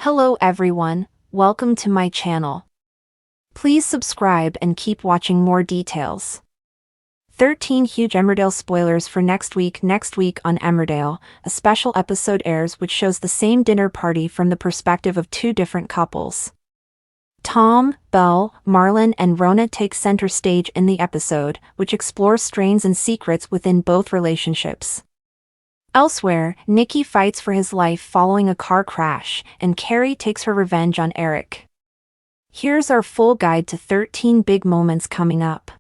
Hello everyone, welcome to my channel. Please subscribe and keep watching more details. 13 huge Emmerdale spoilers for next week. Next week on Emmerdale, a special episode airs which shows the same dinner party from the perspective of two different couples. Tom, Belle, Marlon and Rona take center stage in the episode, which explores strains and secrets within both relationships. Elsewhere, Nicky fights for his life following a car crash, and Carrie takes her revenge on Eric. Here's our full guide to 13 big moments coming up.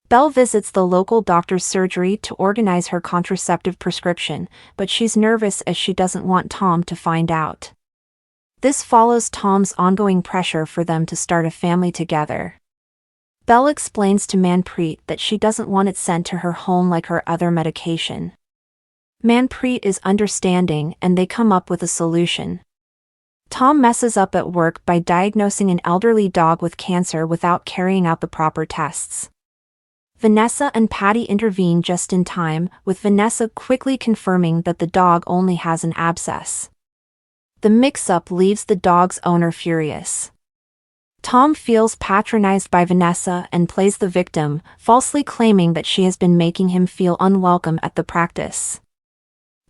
Belle visits the local doctor's surgery to organize her contraceptive prescription, but she's nervous as she doesn't want Tom to find out. This follows Tom's ongoing pressure for them to start a family together. Belle explains to Manpreet that she doesn't want it sent to her home like her other medication. Manpreet is understanding and they come up with a solution. Tom messes up at work by diagnosing an elderly dog with cancer without carrying out the proper tests. Vanessa and Patty intervene just in time, with Vanessa quickly confirming that the dog only has an abscess. The mix-up leaves the dog's owner furious. Tom feels patronized by Vanessa and plays the victim, falsely claiming that she has been making him feel unwelcome at the practice.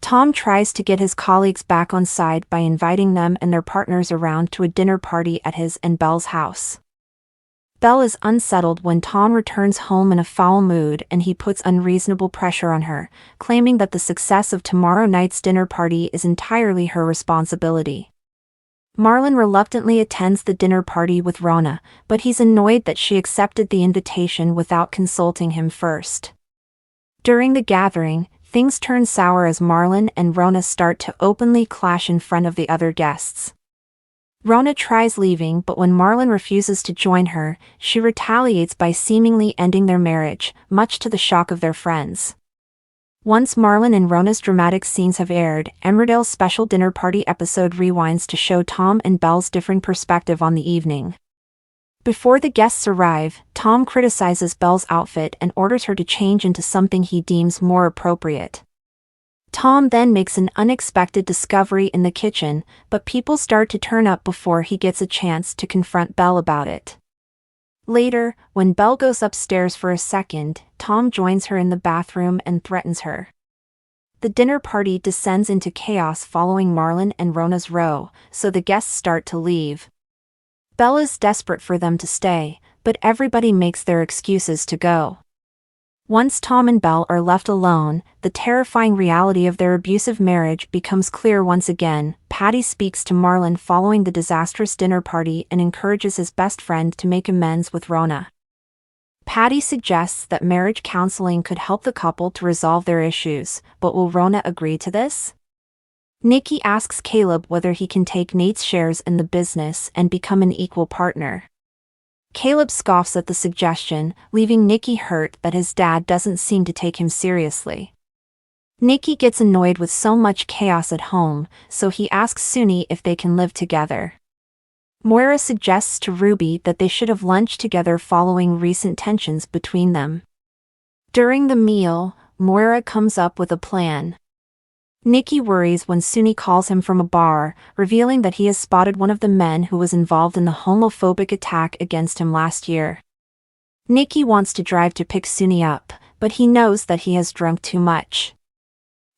Tom tries to get his colleagues back on side by inviting them and their partners around to a dinner party at his and Belle's house. Belle is unsettled when Tom returns home in a foul mood and he puts unreasonable pressure on her, claiming that the success of tomorrow night's dinner party is entirely her responsibility. Marlon reluctantly attends the dinner party with Rona, but he's annoyed that she accepted the invitation without consulting him first. During the gathering, things turn sour as Marlon and Rona start to openly clash in front of the other guests. Rona tries leaving, but when Marlon refuses to join her, she retaliates by seemingly ending their marriage, much to the shock of their friends. Once Marlon and Rona's dramatic scenes have aired, Emmerdale's special dinner party episode rewinds to show Tom and Belle's different perspective on the evening. Before the guests arrive, Tom criticizes Belle's outfit and orders her to change into something he deems more appropriate. Tom then makes an unexpected discovery in the kitchen, but people start to turn up before he gets a chance to confront Belle about it. Later, when Belle goes upstairs for a second, Tom joins her in the bathroom and threatens her. The dinner party descends into chaos following Marlon and Rona's row, so the guests start to leave. Belle is desperate for them to stay, but everybody makes their excuses to go. Once Tom and Belle are left alone, the terrifying reality of their abusive marriage becomes clear once again. Patty speaks to Marlon following the disastrous dinner party and encourages his best friend to make amends with Rona. Patty suggests that marriage counseling could help the couple to resolve their issues, but will Rona agree to this? Nicky asks Caleb whether he can take Nate's shares in the business and become an equal partner. Caleb scoffs at the suggestion, leaving Nicky hurt that his dad doesn't seem to take him seriously. Nicky gets annoyed with so much chaos at home, so he asks Suni if they can live together. Moira suggests to Ruby that they should have lunch together following recent tensions between them. During the meal, Moira comes up with a plan. Nicky worries when Suni calls him from a bar, revealing that he has spotted one of the men who was involved in the homophobic attack against him last year. Nicky wants to drive to pick Suni up, but he knows that he has drunk too much.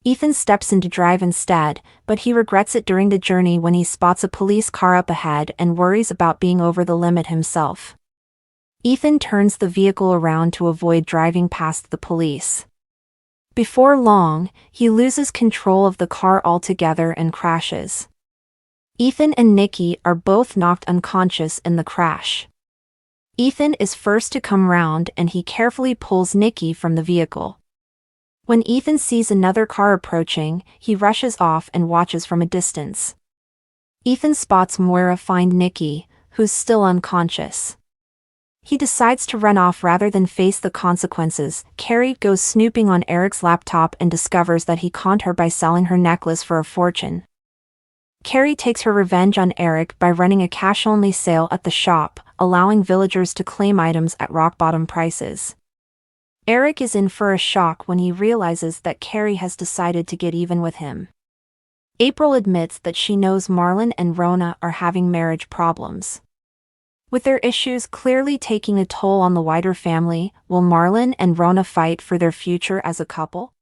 Ethan steps in to drive instead, but he regrets it during the journey when he spots a police car up ahead and worries about being over the limit himself. Ethan turns the vehicle around to avoid driving past the police. Before long, he loses control of the car altogether and crashes. Ethan and Nicky are both knocked unconscious in the crash. Ethan is first to come round and he carefully pulls Nicky from the vehicle. When Ethan sees another car approaching, he rushes off and watches from a distance. Ethan spots Moira find Nicky, who's still unconscious. He decides to run off rather than face the consequences. Carrie goes snooping on Eric's laptop and discovers that he conned her by selling her necklace for a fortune. Carrie takes her revenge on Eric by running a cash-only sale at the shop, allowing villagers to claim items at rock-bottom prices. Eric is in for a shock when he realizes that Carrie has decided to get even with him. April admits that she knows Marlon and Rona are having marriage problems. With their issues clearly taking a toll on the wider family, will Marlon and Rona fight for their future as a couple?